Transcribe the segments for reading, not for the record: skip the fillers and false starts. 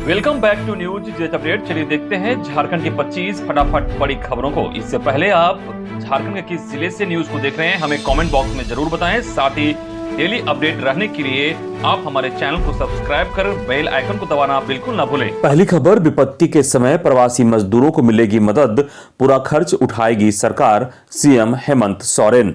Welcome back to News Jet update. चलिए देखते हैं झारखंड की 25 फटाफट बड़ी खबरों को। इससे पहले आप झारखंड के किस जिले से न्यूज को देख रहे हैं हमें कमेंट बॉक्स में जरूर बताएं। साथ ही डेली अपडेट रहने के लिए आप हमारे चैनल को सब्सक्राइब कर बेल आइकन को दबाना बिल्कुल ना भूलें। पहली खबर, विपत्ति के समय प्रवासी मजदूरों को मिलेगी मदद, पूरा खर्च उठाएगी सरकार, सीएम हेमंत सोरेन।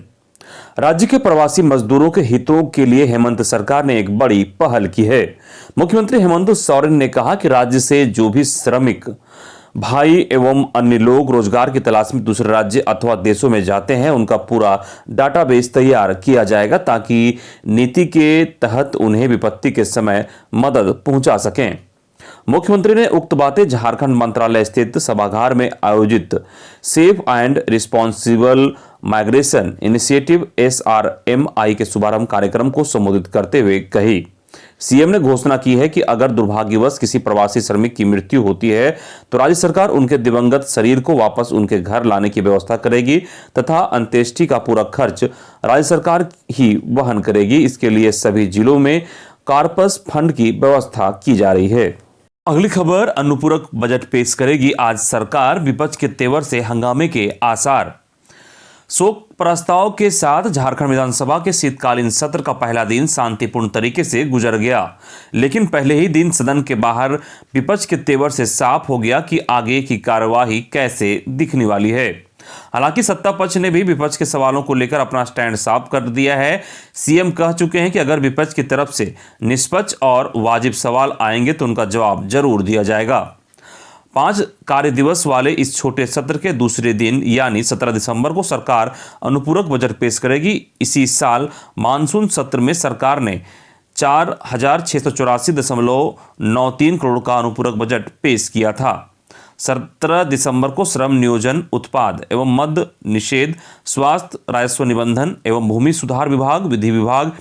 राज्य के प्रवासी मजदूरों के हितों के लिए हेमंत सरकार ने एक बड़ी पहल की है। मुख्यमंत्री हेमंत सोरेन ने कहा कि राज्य से जो भी श्रमिक भाई एवं अन्य लोग रोजगार की तलाश में दूसरे राज्य अथवा देशों में जाते हैं, उनका पूरा डाटाबेस तैयार किया जाएगा ताकि नीति के तहत उन्हें विपत्ति के समय मदद पहुंचा सकें। मुख्यमंत्री ने उक्त बातें झारखंड मंत्रालय स्थित सभागार में आयोजित safe and responsible migration initiative SRMI के शुभारंभ कार्यक्रम को संबोधित करते हुए कही। सीएम ने घोषणा की है कि अगर दुर्भाग्यवश किसी प्रवासी श्रमिक की मृत्यु होती है तो राज्य सरकार उनके दिवंगत शरीर को वापस उनके घर लाने की व्यवस्था करेगी तथा अंत्येष्टि का पूरा खर्च राज्य सरकार ही वहन करेगी। इसके लिए सभी जिलों में कॉर्पस फंड की व्यवस्था की जा रही है। अगली खबर, अनुपूरक बजट पेश करेगी आज सरकार, विपक्ष के तेवर से हंगामे के आसार। शोक प्रस्ताव के साथ झारखंड विधानसभा के शीतकालीन सत्र का पहला दिन शांतिपूर्ण तरीके से गुजर गया, लेकिन पहले ही दिन सदन के बाहर विपक्ष के तेवर से साफ हो गया कि आगे की कार्यवाही कैसे दिखने वाली है। हालांकि सत्ता पक्ष ने भी विपक्ष के सवालों को लेकर अपना स्टैंड साफ कर दिया है। सीएम कह चुके हैं कि अगर विपक्ष की तरफ से निष्पक्ष और वाजिब सवाल आएंगे तो उनका जवाब जरूर दिया जाएगा। 5 कार्य दिवस वाले इस छोटे सत्र के दूसरे दिन यानी 17 दिसंबर को सरकार अनुपूरक बजट पेश करेगी। इसी साल मानसून सत्र में सरकार ने 4,684.93 करोड़ का अनुपूरक बजट पेश किया था। 17 दिसंबर को श्रम नियोजन, उत्पाद एवं मद्य निषेध, स्वास्थ्य, राजस्व निबंधन एवं भूमि सुधार विभाग, विधि विभाग,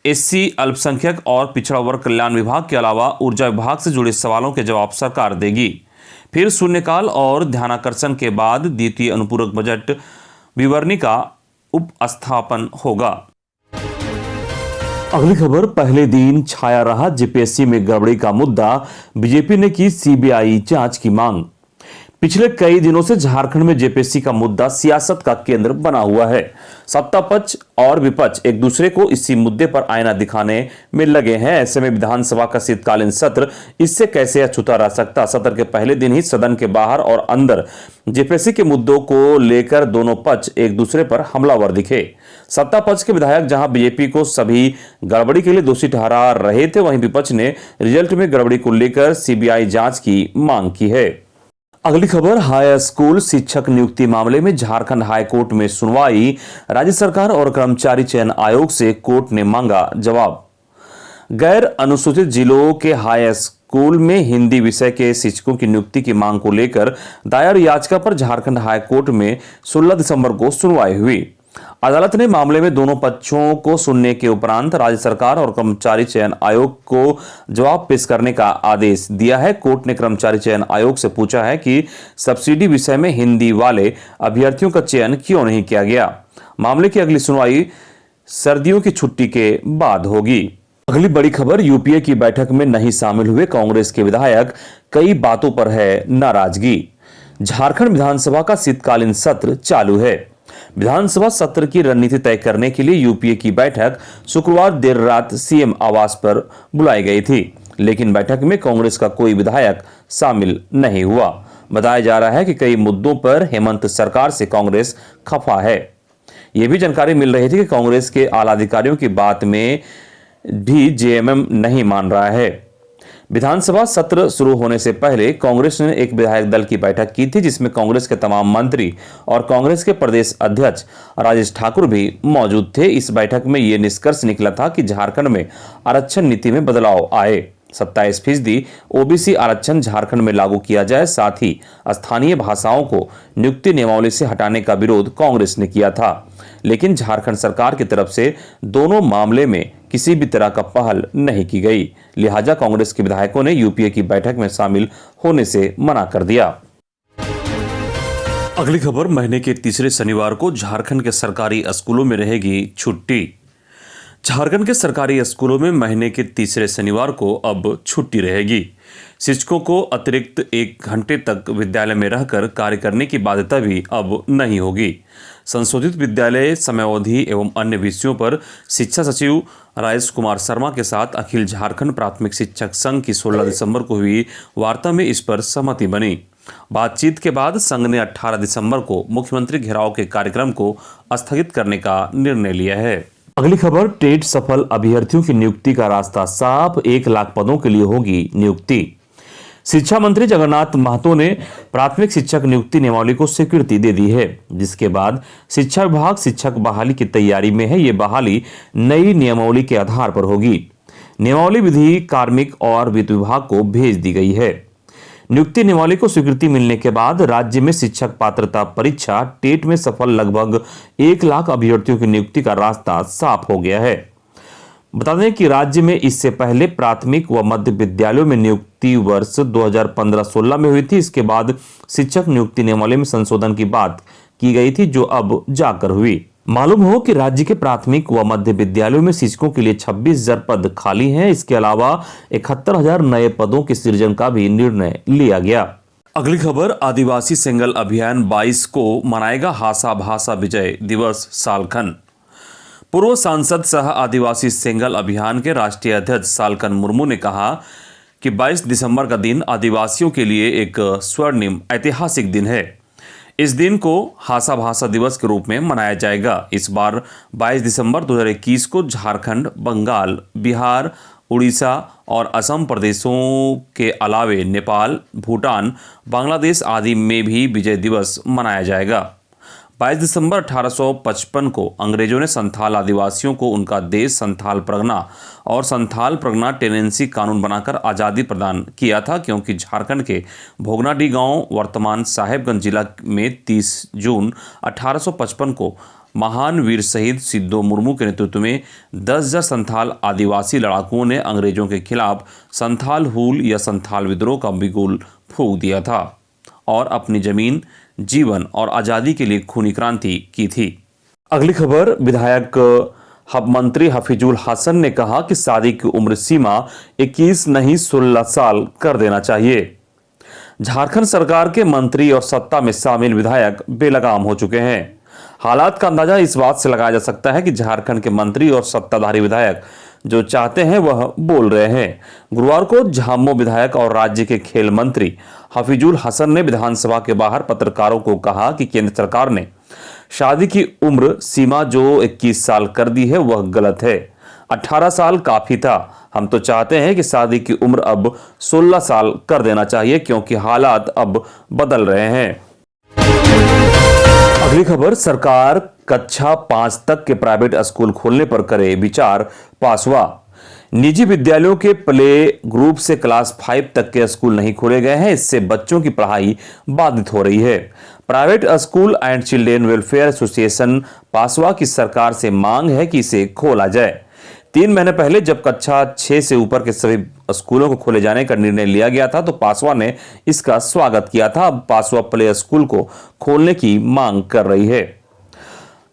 SC अल्पसंख्यक और पिछड़ा वर्ग कल्याण विभाग के अलावा ऊर्जा विभाग से जुड़े सवालों के जवाब सरकार देगी। फिर शून्यकाल और ध्यानाकर्षण के बाद द्वितीय अनुपूरक बजट विवरणी का उपस्थापन होगा। अगली खबर, पहले दिन छाया रहा जेपीएससी में गड़बड़ी का मुद्दा, बीजेपी ने की सीबीआई जांच की मांग। पिछले कई दिनों से झारखंड में जेपीएससी का मुद्दा सियासत का केंद्र बना हुआ है। सत्ता पक्ष और विपक्ष एक दूसरे को इसी मुद्दे पर आईना दिखाने में लगे हैं। ऐसे में विधानसभा का शीतकालीन सत्र इससे कैसे अछूता रह सकता। सत्र के पहले दिन ही सदन के बाहर और अंदर जेपीएससी के मुद्दों को लेकर दोनों पक्ष एक दूसरे पर हमलावर दिखे। सत्ता पक्ष के विधायक जहां बीजेपी को सभी गड़बड़ी के लिए दोषी ठहरा रहे थे, वहीं विपक्ष ने रिजल्ट में गड़बड़ी को लेकर सीबीआई जांच की मांग की है। अगली खबर, हाई स्कूल शिक्षक नियुक्ति मामले में झारखंड हाई कोर्ट में सुनवाई। राज्य सरकार और कर्मचारी चयन आयोग से कोर्ट ने मांगा जवाब। गैर अनुसूचित जिलों के हाई स्कूल में हिंदी विषय के शिक्षकों की नियुक्ति की मांग को लेकर दायर याचिका पर झारखंड हाई कोर्ट में 16 दिसंबर को सुनवाई हुई। अदालत ने मामले में दोनों पक्षों को सुनने के उपरांत राज्य सरकार और कर्मचारी चयन आयोग को जवाब पेश करने का आदेश दिया है। कोर्ट ने कर्मचारी चयन आयोग से पूछा है कि सब्सिडी विषय में हिंदी वाले अभ्यर्थियों का चयन क्यों नहीं किया गया। मामले की अगली सुनवाई सर्दियों की छुट्टी के बाद होगी। अगली बड़ी खबर, यूपीए की बैठक में नहीं शामिल हुए कांग्रेस के विधायक, कई बातों पर है नाराजगी। झारखंड विधानसभा का शीतकालीन सत्र चालू है। विधानसभा सत्र की रणनीति तय करने के लिए यूपीए की बैठक शुक्रवार देर रात सीएम आवास पर बुलाई गई थी, लेकिन बैठक में कांग्रेस का कोई विधायक शामिल नहीं हुआ। बताया जा रहा है कि कई मुद्दों पर हेमंत सरकार से कांग्रेस खफा है। यह भी जानकारी मिल रही थी कि कांग्रेस के आला अधिकारियों की बात में भी जेएमएम नहीं मान रहा है। विधानसभा सत्र शुरू होने से पहले कांग्रेस ने एक विधायक दल की बैठक की थी, जिसमें कांग्रेस के तमाम मंत्री और कांग्रेस के प्रदेश अध्यक्ष राजेश ठाकुर भी मौजूद थे। इस बैठक में यह निष्कर्ष निकला था कि झारखंड में आरक्षण नीति में बदलाव आए, 27% ओबीसी आरक्षण झारखंड में लागू किया जाए, साथ ही स्थानीय भाषाओं को नियुक्ति नियमावली से हटाने का विरोध कांग्रेस ने किया था। लेकिन झारखंड सरकार की तरफ से दोनों मामले में किसी भी तरह का पहल नहीं की गई, लिहाजा कांग्रेस के विधायकों ने यूपीए की बैठक में शामिल होने से मना कर दिया। अगली खबर, महीने के तीसरे शनिवार को झारखंड के सरकारी स्कूलों में रहेगी छुट्टी। झारखंड के सरकारी स्कूलों में महीने के तीसरे शनिवार को अब छुट्टी रहेगी। शिक्षकों को अतिरिक्त 1 घंटे तक विद्यालय में रहकर कार्य करने की बाध्यता भी अब नहीं होगी। संशोधित विद्यालय समयावधि एवं अन्य विषयों पर शिक्षा सचिव राजेश कुमार शर्मा के साथ अखिल झारखंड प्राथमिक शिक्षक संघ की 16 दिसंबर को हुई वार्ता में इस पर सहमति बनी। बातचीत के बाद संघ ने 18 दिसंबर को मुख्यमंत्री घेराव के कार्यक्रम को स्थगित करने का निर्णय लिया है। अगली खबर, टेट सफल अभ्यर्थियों की नियुक्ति का रास्ता साफ, 1 लाख पदों के लिए होगी नियुक्ति। शिक्षा मंत्री जगन्नाथ महतो ने प्राथमिक शिक्षक नियुक्ति नियमावली को स्वीकृति दे दी है, जिसके बाद शिक्षा विभाग शिक्षक बहाली की तैयारी में है। ये बहाली नई नियमावली के आधार पर होगी। नियमावली विधि, कार्मिक और वित्त विभाग को भेज दी गई है। नियुक्ति नियमावली को स्वीकृति मिलने के बाद राज्य में शिक्षक पात्रता परीक्षा टेट में सफल लगभग 1 लाख अभ्यर्थियों की नियुक्ति का रास्ता साफ हो गया है। बता दें कि राज्य में इससे पहले प्राथमिक व मध्य विद्यालयों में नियुक्ति वर्ष 2015-16 में हुई थी। इसके बाद शिक्षक नियुक्ति नियमावली में संशोधन की बात की गई थी, जो अब जाकर हुई। मालूम हो कि राज्य के प्राथमिक व मध्य विद्यालयों में शिक्षकों के लिए 26,000 पद खाली हैं। इसके अलावा 71,000 नए पदों के सृजन का भी निर्णय लिया गया। अगली खबर, आदिवासी सेंगल अभियान 22 को मनाएगा हासा भाषा विजय दिवस सालखन। पूर्व सांसद सह आदिवासी सेंगल अभियान के राष्ट्रीय अध्यक्ष सालखन मुर्मू ने कहा कि 22 दिसंबर का दिन आदिवासियों के लिए एक स्वर्णिम ऐतिहासिक दिन है। इस दिन को हासा भाषा दिवस के रूप में मनाया जाएगा। इस बार 22 दिसंबर 2021 को झारखंड, बंगाल, बिहार, उड़ीसा और असम प्रदेशों के अलावे नेपाल, भूटान, बांग्लादेश आदि में भी विजय दिवस मनाया जाएगा। 22 दिसंबर 1855 को अंग्रेजों ने संथाल आदिवासियों को उनका देश संथाल परगना और संथाल परगना टेनेंसी कानून बनाकर आज़ादी प्रदान किया था, क्योंकि झारखंड के भोगनाडीह गांव वर्तमान साहेबगंज जिला में 30 जून 1855 को महान वीर शहीद सिद्धो मुर्मू के नेतृत्व में 10,000 संथाल आदिवासी लड़ाकुओं ने अंग्रेजों के खिलाफ संथाल हूल या संथाल विद्रोह का बिगुल फूंक दिया था और अपनी जमीन, जीवन और आजादी के लिए खूनी क्रांति की थी। अगली खबर, विधायक मंत्री हफीजुल हसन ने कहा कि शादी की उम्र सीमा 21 नहीं 16 साल कर देना चाहिए। झारखंड सरकार के मंत्री और सत्ता में शामिल विधायक बेलगाम हो चुके हैं। हालात का अंदाजा इस बात से लगाया जा सकता है कि झारखंड के मंत्री और सत्ताधारी विधायक जो चाहते हैं वह बोल रहे हैं। गुरुवार को झामुमो विधायक और राज्य के खेल मंत्री हफीजुल हसन ने विधानसभा के बाहर पत्रकारों को कहा कि केंद्र सरकार ने शादी की उम्र सीमा जो 21 साल कर दी है वह गलत है। 18 साल काफी था। हम तो चाहते हैं कि शादी की उम्र अब 16 साल कर देना चाहिए, क्योंकि हालात अब बदल रहे हैं। अगली खबर, सरकार कक्षा 5 तक के प्राइवेट स्कूल खोलने पर करे विचार, पासवा। निजी विद्यालयों के प्ले ग्रुप से क्लास 5 तक के स्कूल नहीं खोले गए हैं। इससे बच्चों की पढ़ाई बाधित हो रही है। Private school and children welfare association पासवा की सरकार से मांग है कि इसे खोला जाए। 3 महीने पहले जब कक्षा 6 से ऊपर के सभी स्कूलों को खोले जाने का निर्णय लिया गया था तो पासवा ने इसका स्वागत किया था। अब पासवा प्ले स्कूल को खोलने की मांग कर रही है।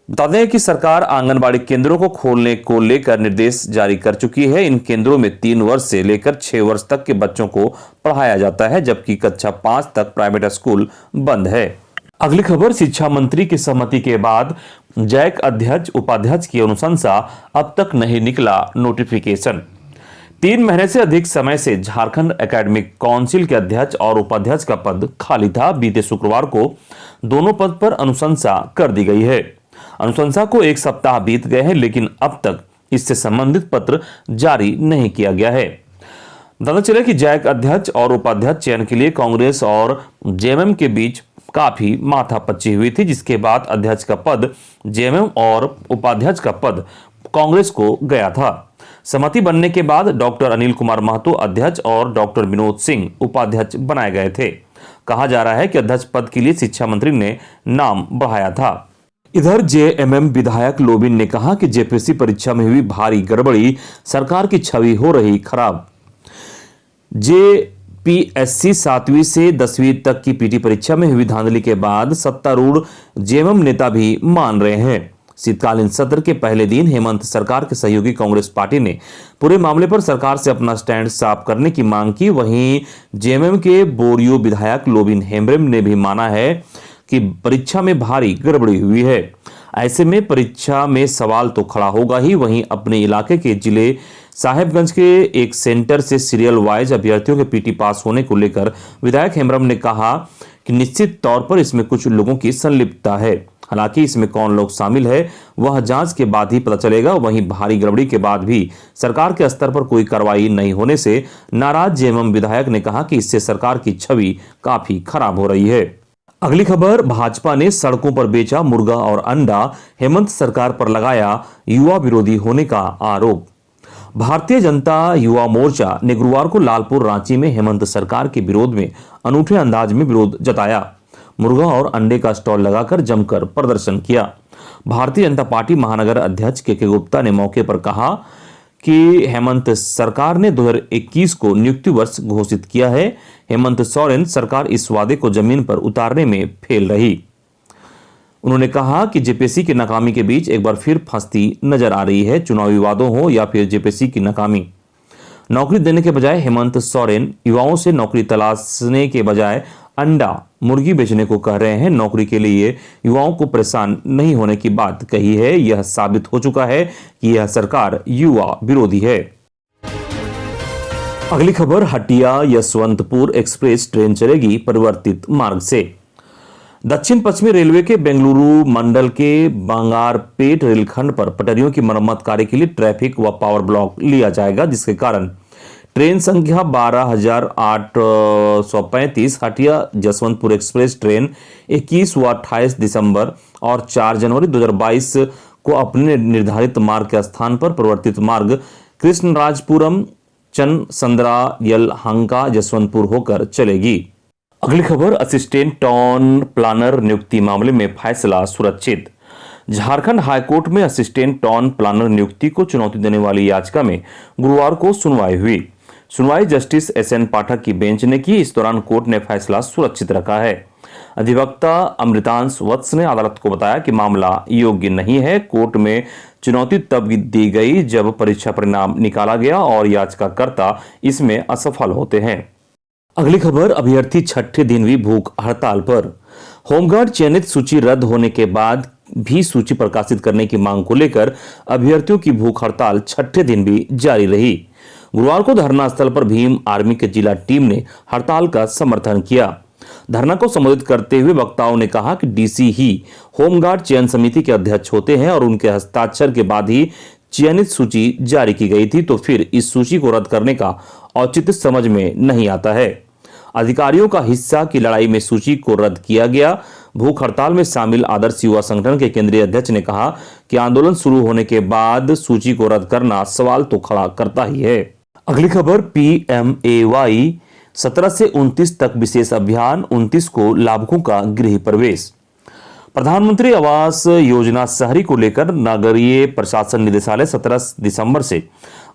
बता दें कि सरकार आंगनबाड़ी केंद्रों को खोलने को लेकर निर्देश जारी कर चुकी है। इन केंद्रों में 3 वर्ष से लेकर 6 वर्ष तक के बच्चों को पढ़ाया जाता है, जबकि कक्षा 5 तक प्राइवेट स्कूल बंद है। अगली खबर, शिक्षा मंत्री की सहमति के बाद जैक अध्यक्ष उपाध्यक्ष की अनुशंसा, अब तक नहीं निकला नोटिफिकेशन। 3 महीने से अधिक समय से झारखंड एकेडमिक काउंसिल के अध्यक्ष और उपाध्यक्ष का पद खाली था। बीते शुक्रवार को दोनों पद पर अनुशंसा कर दी गई है। अनुशंसा को 1 सप्ताह बीत गए हैं, लेकिन अब तक इससे संबंधित पत्र जारी नहीं किया गया है। बताते चले कि जैक अध्यक्ष और उपाध्यक्ष चयन के लिए कांग्रेस और जेएमएम के बीच काफी माथापच्ची हुई थी, जिसके बाद अध्यक्ष का पद जेएमएम और उपाध्यक्ष का पद कांग्रेस को गया था। सहमति बनने के बाद डॉक्टर अनिल कुमार महतो अध्यक्ष और डॉक्टर विनोद सिंह उपाध्यक्ष बनाए गए थे। कहा जा रहा है कि अध्यक्ष पद के लिए शिक्षा मंत्री ने नाम बढ़ाया था। इधर जेएमएम विधायक लोबिन ने कहा कि जेपीएससी परीक्षा में हुई भारी गड़बड़ी, सरकार की छवि हो रही खराब। जेपीएससी 7वीं से 10वीं तक की पीटी परीक्षा में हुई धांधली के बाद सत्तारूढ़ जेएमएम नेता भी मान रहे हैं। शीतकालीन सत्र के पहले दिन हेमंत सरकार के सहयोगी कांग्रेस पार्टी ने पूरे मामले पर सरकार से अपना स्टैंड साफ करने की मांग की। वहीं जेएमएम के बोरियो विधायक लोबिन हेम्ब्रेम ने भी माना है कि परीक्षा में भारी गड़बड़ी हुई है। ऐसे में परीक्षा में सवाल तो खड़ा होगा ही। वहीं अपने इलाके के जिले साहेबगंज के एक सेंटर से सीरियल वाइज अभ्यर्थियों के पीटी पास होने को लेकर विधायक हेम्ब्रम ने कहा कि निश्चित तौर पर इसमें कुछ लोगों की संलिप्तता है। हालांकि इसमें कौन लोग शामिल है वह जांच के बाद ही पता चलेगा। वहीं भारी गड़बड़ी के बाद भी सरकार के स्तर पर कोई कार्रवाई नहीं होने से नाराज जेएमएम विधायक ने कहा कि इससे सरकार की छवि काफी खराब हो रही है। अगली खबर, भाजपा ने सड़कों पर बेचा मुर्गा और अंडा, हेमंत सरकार पर लगाया युवा विरोधी होने का आरोप। भारतीय जनता युवा मोर्चा ने गुरुवार को लालपुर रांची में हेमंत सरकार के विरोध में अनूठे अंदाज में विरोध जताया। मुर्गा और अंडे का स्टॉल लगाकर जमकर प्रदर्शन किया। भारतीय जनता पार्टी महानगर अध्यक्ष के गुप्ता ने मौके पर कहा कि हेमंत सरकार ने 2021 को नियुक्ति वर्ष घोषित किया है। हेमंत सोरेन सरकार इस वादे को जमीन पर उतारने में फेल रही। उन्होंने कहा कि जेपीएससी की नाकामी के बीच एक बार फिर फंसती नजर आ रही है। चुनावी वादों हो या फिर जेपीएससी की नाकामी, नौकरी देने के बजाय हेमंत सोरेन युवाओं से नौकरी तलाशने के बजाय अंडा मुर्गी बेचने को कह रहे हैं। नौकरी के लिए युवाओं को परेशान नहीं होने की बात कही है। यह साबित हो चुका है कि यह सरकार युवा विरोधी है। अगली खबर, हटिया यशवंतपुर एक्सप्रेस ट्रेन चलेगी परिवर्तित मार्ग से। दक्षिण पश्चिमी रेलवे के बेंगलुरु मंडल के बंगारपेट रेलखंड पर पटरियों की मरम्मत कार्य के लिए ट्रैफिक व पावर ब्लॉक लिया जाएगा, जिसके कारण ट्रेन संख्या 12,835 हटिया जसवंतपुर एक्सप्रेस ट्रेन 21 व 28 दिसंबर और 4 जनवरी 2022 को अपने निर्धारित मार्ग के स्थान पर परिवर्तित मार्ग कृष्णराजपुरम चनसंद्रा यलहंका जसवंतपुर होकर चलेगी। अगली खबर, असिस्टेंट टाउन प्लानर नियुक्ति मामले में फैसला सुरक्षित। झारखंड हाईकोर्ट में असिस्टेंट टाउन प्लानर नियुक्ति को चुनौती देने वाली याचिका में गुरुवार को सुनवाई हुई। सुनवाई जस्टिस एसएन पाठक की बेंच ने की। इस दौरान कोर्ट ने फैसला सुरक्षित रखा है। अधिवक्ता अमृतांश वत्स ने अदालत को बताया कि मामला योग्य नहीं है। कोर्ट में चुनौती तब दी गई जब परीक्षा परिणाम निकाला गया और याचिकाकर्ता इसमें असफल होते हैं। अगली खबर, अभ्यर्थी छठे दिन भी भूख हड़ताल पर। होमगार्ड चयनित सूची रद्द होने के बाद भी सूची प्रकाशित करने की मांग को लेकर अभ्यर्थियों की भूख हड़ताल छठे दिन भी जारी रही। गुरुवार को धरना स्थल पर भीम आर्मी के जिला टीम ने हड़ताल का समर्थन किया। धरना को संबोधित करते हुए वक्ताओं ने कहा कि डीसी ही होमगार्ड चयन समिति के अध्यक्ष होते हैं और उनके हस्ताक्षर के बाद ही चयनित सूची जारी की गई थी, तो फिर इस सूची को रद्द करने का औचित्य समझ में नहीं आता है। अधिकारियों का हिस्सा की लड़ाई में सूची को रद्द किया गया। भूख हड़ताल में शामिल आदर्श युवा संगठन के केंद्रीय अध्यक्ष ने कहा कि आंदोलन शुरू होने के बाद सूची को रद्द करना सवाल तो खड़ा करता ही है। अगली खबर, पीएमएवाई 17 से 29 तक विशेष अभियान, 29 को लाभुकों का गृह प्रवेश। प्रधानमंत्री आवास योजना शहरी को लेकर नगरीय प्रशासन निदेशालय 17 दिसंबर से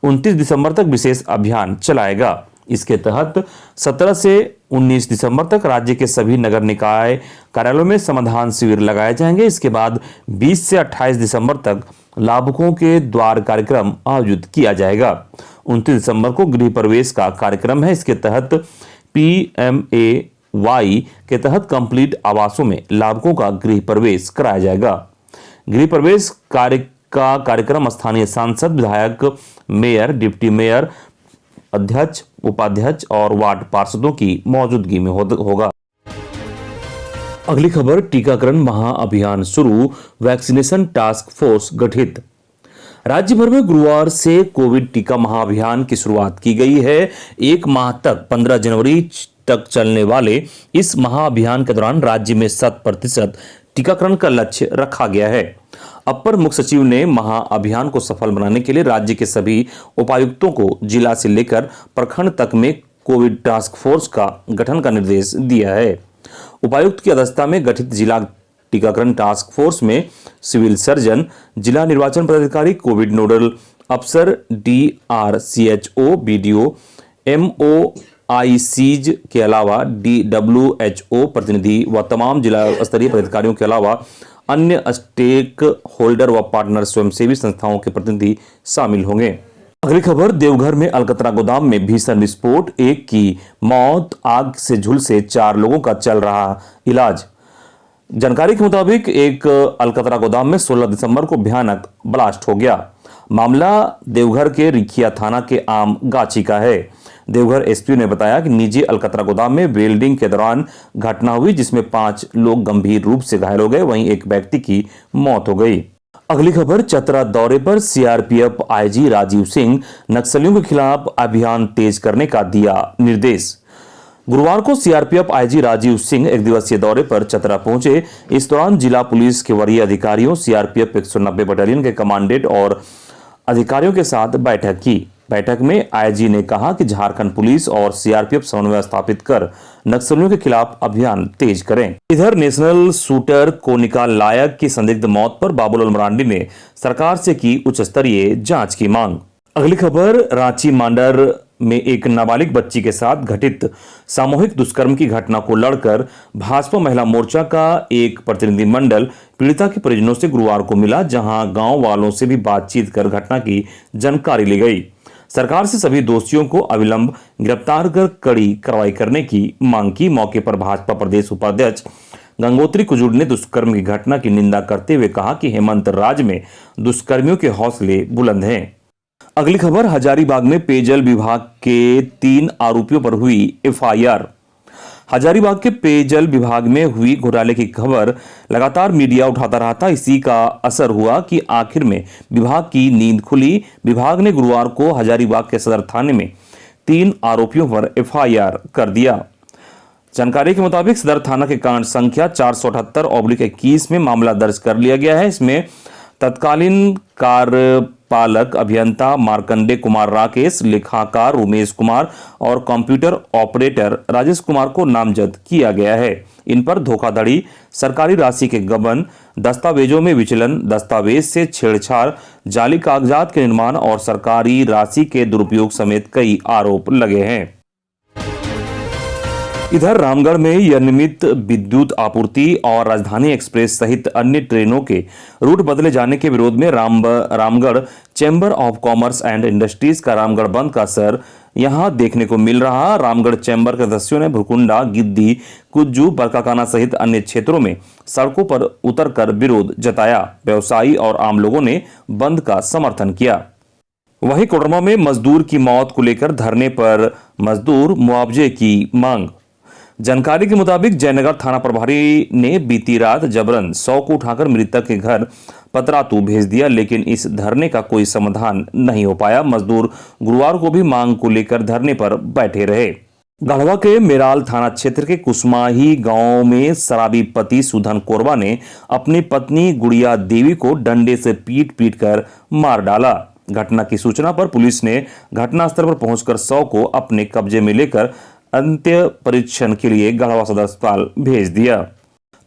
29 दिसंबर तक विशेष अभियान चलाएगा। इसके तहत 17 से 19 दिसंबर तक राज्य के सभी नगर निकाय कार्यालयों में समाधान शिविर लगाए जाएंगे। इसके बाद 20 से 28 दिसंबर तक लाभुकों के द्वार कार्यक्रम आयोजित किया जाएगा। 29 दिसंबर को गृह प्रवेश का कार्यक्रम है। इसके तहत पीएमएवाई के तहत कंप्लीट आवासों में लाभुकों का गृह प्रवेश कराया जाएगा। गृह प्रवेश कार्यक्रम स्थानीय सांसद, विधायक, मेयर, डिप्टी मेयर, अध्यक्ष, उपाध्यक्ष और वार्ड पार्षदों की मौजूदगी में होगा। अगली खबर, टीकाकरण महाअभियान शुरू, वैक्सीनेशन टास्क फोर्स गठित। राज्य भर में गुरुवार से कोविड टीका महाअभियान की शुरुआत की गई है। एक माह तक 15 जनवरी तक चलने वाले इस महाअभियान के दौरान राज्य में 100% टीकाकरण का लक्ष्य रखा गया है। अपर मुख्य सचिव ने महाअभियान को सफल बनाने के लिए राज्य के सभी उपायुक्तों को जिला से लेकर प्रखंड तक में कोविड टास्क फोर्स का गठन का निर्देश दिया है। उपायुक्त की अध्यक्षता में गठित जिला टीकाकरण टास्क फोर्स में सिविल सर्जन, जिला निर्वाचन पदाधिकारी, कोविड नोडल अफसर, DRCHO, BDO, MOICs के अलावा DWHO प्रतिनिधि व तमाम जिला स्तरीय पदाधिकारियों के अलावा अन्य स्टेक होल्डर व पार्टनर स्वयंसेवी संस्थाओं के प्रतिनिधि शामिल होंगे। अगली खबर, देवघर में अलकतरा गोदाम में भीषण विस्फोट, एक की मौत, आग से झुलसे 4 लोगों का चल रहा इलाज। जानकारी के मुताबिक एक अलकतरा गोदाम में 16 दिसंबर को भयानक ब्लास्ट हो गया। मामला देवघर के रिखिया थाना के आम गाची का है। देवघर एसपी ने बताया कि निजी अलकतरा गोदाम में वेल्डिंग के दौरान घटना हुई, जिसमें 5 लोग गंभीर रूप से घायल हो गए, वहीं एक व्यक्ति की मौत हो गई। अगली खबर, चतरा दौरे पर सीआरपीएफ आईजी राजीव सिंह, नक्सलियों के खिलाफ अभियान तेज करने का दिया निर्देश। गुरुवार को सीआरपीएफ आईजी राजीव सिंह एक दिवसीय दौरे पर चतरा पहुंचे। इस दौरान जिला पुलिस के वरीय अधिकारियों, सीआरपीएफ 190 बटालियन के कमांडेंट और अधिकारियों के साथ बैठक की। बैठक में आईजी ने कहा कि झारखंड पुलिस और सीआरपीएफ समन्वय स्थापित कर नक्सलियों के खिलाफ अभियान तेज करें। इधर नेशनल शूटर कोनिका लायक की संदिग्ध मौत पर बाबूलाल मरांडी ने सरकार से की उच्च स्तरीय जांच की मांग। अगली खबर, रांची मांडर में एक नाबालिग बच्ची के साथ घटित सामूहिक दुष्कर्म की घटना को लड़कर भाजपा महिला मोर्चा का एक प्रतिनिधिमंडल पीड़िता के परिजनों से गुरुवार को मिला, जहां गांव वालों से भी बातचीत कर घटना की जानकारी ली गई। सरकार से सभी दोषियों को अविलंब गिरफ्तार कर कड़ी कार्रवाई करने की मांग की। मौके पर भाजपा प्रदेश उपाध्यक्ष गंगोत्री कुजूर ने दुष्कर्म की घटना की निंदा करते हुए कहा कि हेमंत राज में दुष्कर्मियों के हौसले बुलंद हैं। अगली खबर, हजारीबाग में पेयजल विभाग के 3 आरोपियों पर हुई एफआईआर। हजारीबाग के पेयजल विभाग में हुई घोटाले की खबर लगातार मीडिया उठाता रहा था। इसी का असर हुआ कि आखिर में विभाग की नींद खुली। विभाग ने गुरुवार को हजारीबाग के सदर थाने में 3 आरोपियों पर एफआईआर कर दिया। जानकारी के मुताबिक सदर थाना के कांड संख्या 478/21 में मामला दर्ज कर लिया गया है। इसमें तत्कालीन कार्यपालक अभियंता मार्कंडे कुमार राकेश, लेखाकार उमेश कुमार और कंप्यूटर ऑपरेटर राजेश कुमार को नामजद किया गया है। इन पर धोखाधड़ी, सरकारी राशि के गबन, दस्तावेजों में विचलन, दस्तावेज से छेड़छाड़, जाली कागजात के निर्माण और सरकारी राशि के दुरुपयोग समेत कई आरोप लगे हैं। इधर रामगढ़ में अनियमित विद्युत आपूर्ति और राजधानी एक्सप्रेस सहित अन्य ट्रेनों के रूट बदले जाने के विरोध में Ramgarh chamber of commerce and industries का रामगढ़ बंद का असर यहां देखने को मिल रहा। रामगढ़ चैम्बर के सदस्यों ने भुरकुंडा, गिद्दी, कुज्जू, बरकाकाना सहित अन्य क्षेत्रों में सड़कों पर उतरकर विरोध जताया। व्यवसायी और आम लोगों ने बंद का समर्थन किया। वहीं कोडरमा में मजदूर की मौत को लेकर धरने पर मजदूर मुआवजे की मांग। जानकारी के मुताबिक जयनगर थाना प्रभारी ने बीती रात जबरन 100 को उठाकर मृतक के घर पतरातू भेज दिया, लेकिन इस धरने का कोई समाधान नहीं हो पाया। मजदूर गुरुवार को भी मांग को लेकर धरने पर बैठे रहे। गढ़वा के मेराल थाना क्षेत्र के कुसमाही गांव में शराबी पति सुधन कोरबा ने अपनी पत्नी गुड़िया देवी को डंडे से पीट कर मार डाला। घटना की सूचना पर पुलिस ने घटनास्थल पर पहुंचकर 100 को अपने कब्जे में लेकर अंत्य परीक्षण के लिए गढ़वा सदर अस्पताल भेज दिया।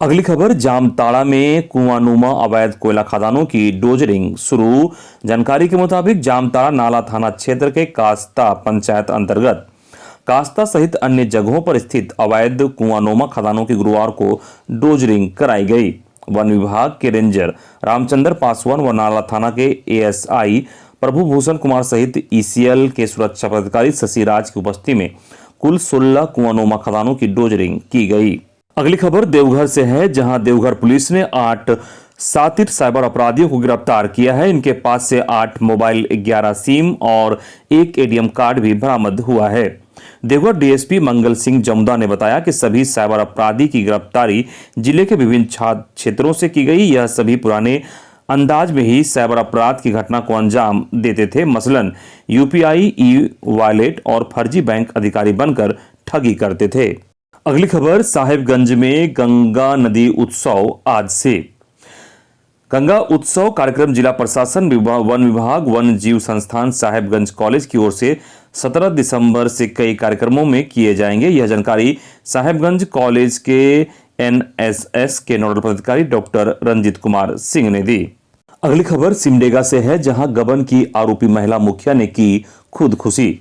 अगली खबर, जामताड़ा में कुआंनुमा अवैध कोयला खदानों की डोजरिंग शुरू। जानकारी के मुताबिक जामताड़ा नाला थाना क्षेत्र के कास्ता पंचायत अंतर्गत कास्ता सहित अन्य जगहों पर स्थित अवैध कुआंनुमा खदानों की गुरुवार को डोजरिंग कराई गई। वन विभाग के रेंजर रामचंद्र पासवान व नाला थाना के एएसआई प्रभु भूषण कुमार सहित ईसीएल के सुरक्षा पदाधिकारी शशिराज की उपस्थिति में कुल 16 कुआंनुमा खदानों की डोजरिंग की गई। अगली खबर देवघर से है, जहां देवघर पुलिस ने 8 शातिर साइबर अपराधियों को गिरफ्तार किया है। इनके पास से 8 मोबाइल, 11 सिम और 1 एटीएम कार्ड भी बरामद हुआ है। देवघर डीएसपी मंगल सिंह जमुदा ने बताया कि सभी साइबर अपराधी की गिरफ्तारी जिले के विभिन्न क्षेत्रों से की गई। यह सभी पुराने अंदाज में ही साइबर अपराध की घटना को अंजाम देते थे, मसलन यूपीआई, ई वॉलेट और फर्जी बैंक अधिकारी बनकर ठगी करते थे। अगली खबर, साहेबगंज में गंगा नदी उत्सव आज से। गंगा उत्सव कार्यक्रम जिला प्रशासन, वन विभाग, वन जीव संस्थान साहेबगंज कॉलेज की ओर से 17 दिसंबर से कई कार्यक्रमों में किए जाएंगे। यह जानकारी साहेबगंज कॉलेज के एनएसएस के नोडल पदाधिकारी डॉक्टर रंजित कुमार सिंह ने दी। अगली खबर सिमडेगा से है, जहां गबन की आरोपी महिला मुखिया ने की खुदकुशी।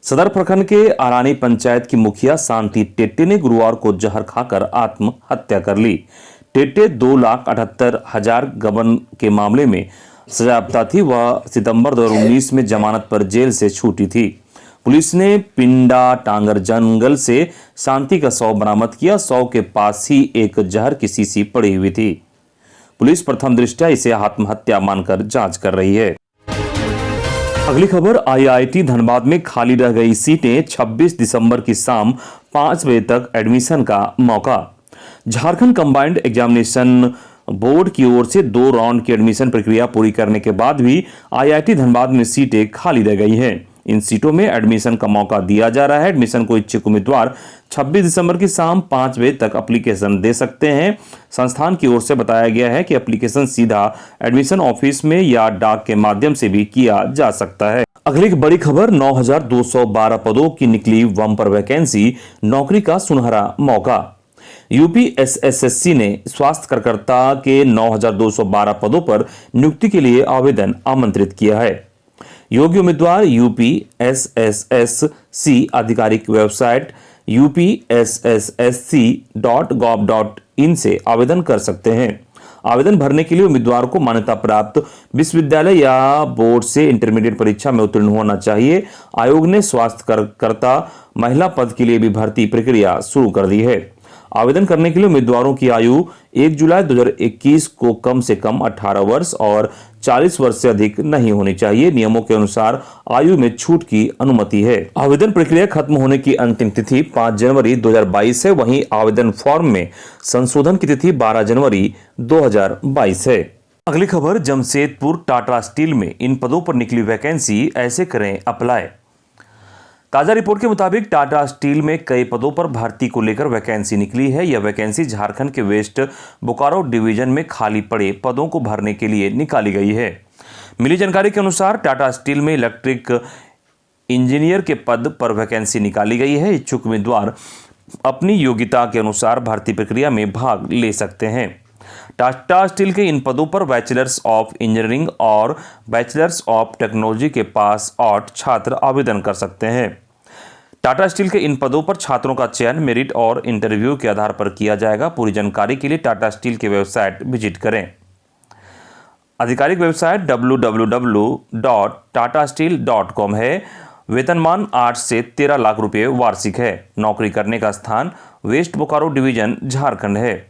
सदर प्रखंड के आरानी पंचायत की मुखिया शांति टेट्टी ने गुरुवार को जहर खाकर आत्महत्या कर ली। टेटे 2,78,000 गबन के मामले में सजायाफ्ता थी। वह सितंबर 2019 में जमानत पर जेल से छूटी थी। पुलिस ने पिंडा टांगर जंगल से शांति का शव बरामद किया। शव के पास ही एक जहर की शीशी पड़ी हुई थी। पुलिस प्रथम दृष्टया इसे आत्महत्या मानकर जांच कर रही है। अगली खबर, आईआईटी धनबाद में खाली रह गई सीटें, 26 दिसंबर की शाम 5 बजे तक एडमिशन का मौका। झारखंड कंबाइंड एग्जामिनेशन बोर्ड की ओर से 2 राउंड की एडमिशन प्रक्रिया पूरी करने के बाद भी आईआईटी धनबाद में सीटें खाली रह गई हैं। इन सीटों में एडमिशन का मौका दिया जा रहा है। एडमिशन को इच्छुक उम्मीदवार 26 दिसंबर की शाम 5 बजे तक एप्लीकेशन दे सकते हैं। संस्थान की ओर से बताया गया है कि एप्लीकेशन सीधा एडमिशन ऑफिस में या डाक के माध्यम से भी किया जा सकता है। अगली बड़ी खबर, 9,212 पदों की निकली बम्पर वैकेंसी, नौकरी का सुनहरा मौका। यूपीएसएससी ने स्वास्थ्य कार्यकर्ता के 9,212 पदों पर नियुक्ति के लिए आवेदन आमंत्रित किया है। योग्य उम्मीदवार यूपीएसएससी आधिकारिक वेबसाइट upsssc.gov.in से आवेदन कर सकते हैं। आवेदन भरने के लिए उम्मीदवार को मान्यता प्राप्त विश्वविद्यालय या बोर्ड से इंटरमीडिएट परीक्षा में उत्तीर्ण होना चाहिए। आयोग ने स्वास्थ्य कार्यकर्ता महिला पद के लिए भी भर्ती प्रक्रिया शुरू कर दी है। आवेदन करने के लिए उम्मीदवारों की आयु 1 जुलाई 2021 को कम से कम 18 वर्ष और 40 वर्ष से अधिक नहीं होनी चाहिए। नियमों के अनुसार आयु में छूट की अनुमति है। आवेदन प्रक्रिया खत्म होने की अंतिम तिथि 5 जनवरी 2022 है। वहीं आवेदन फॉर्म में संशोधन की तिथि 12 जनवरी 2022 है। अगली खबर, जमशेदपुर टाटा स्टील में इन पदों पर निकली वैकेंसी, ऐसे करें अप्लाई। ताजा रिपोर्ट के मुताबिक टाटा स्टील में कई पदों पर भर्ती को लेकर वैकेंसी निकली है। यह वैकेंसी झारखंड के वेस्ट बोकारो डिवीजन में खाली पड़े पदों को भरने के लिए निकाली गई है। मिली जानकारी के अनुसार टाटा स्टील में इलेक्ट्रिक इंजीनियर के पद पर वैकेंसी निकाली गई है। इच्छुक उम्मीदवार अपनी योग्यता के अनुसार भर्ती प्रक्रिया में भाग ले सकते हैं। टाटा स्टील के इन पदों पर बैचलर्स ऑफ इंजीनियरिंग और बैचलर्स ऑफ टेक्नोलॉजी के पास आउट छात्र आवेदन कर सकते हैं। टाटा स्टील के इन पदों पर छात्रों का चयन मेरिट और इंटरव्यू के आधार पर किया जाएगा। पूरी जानकारी के लिए टाटा स्टील की वेबसाइट विजिट करें। आधिकारिक वेबसाइट www.tatasteel.com है। वेतनमान 8 से 13 लाख रुपए वार्षिक है। नौकरी करने का स्थान वेस्ट बोकारो डिवीजन झारखंड है।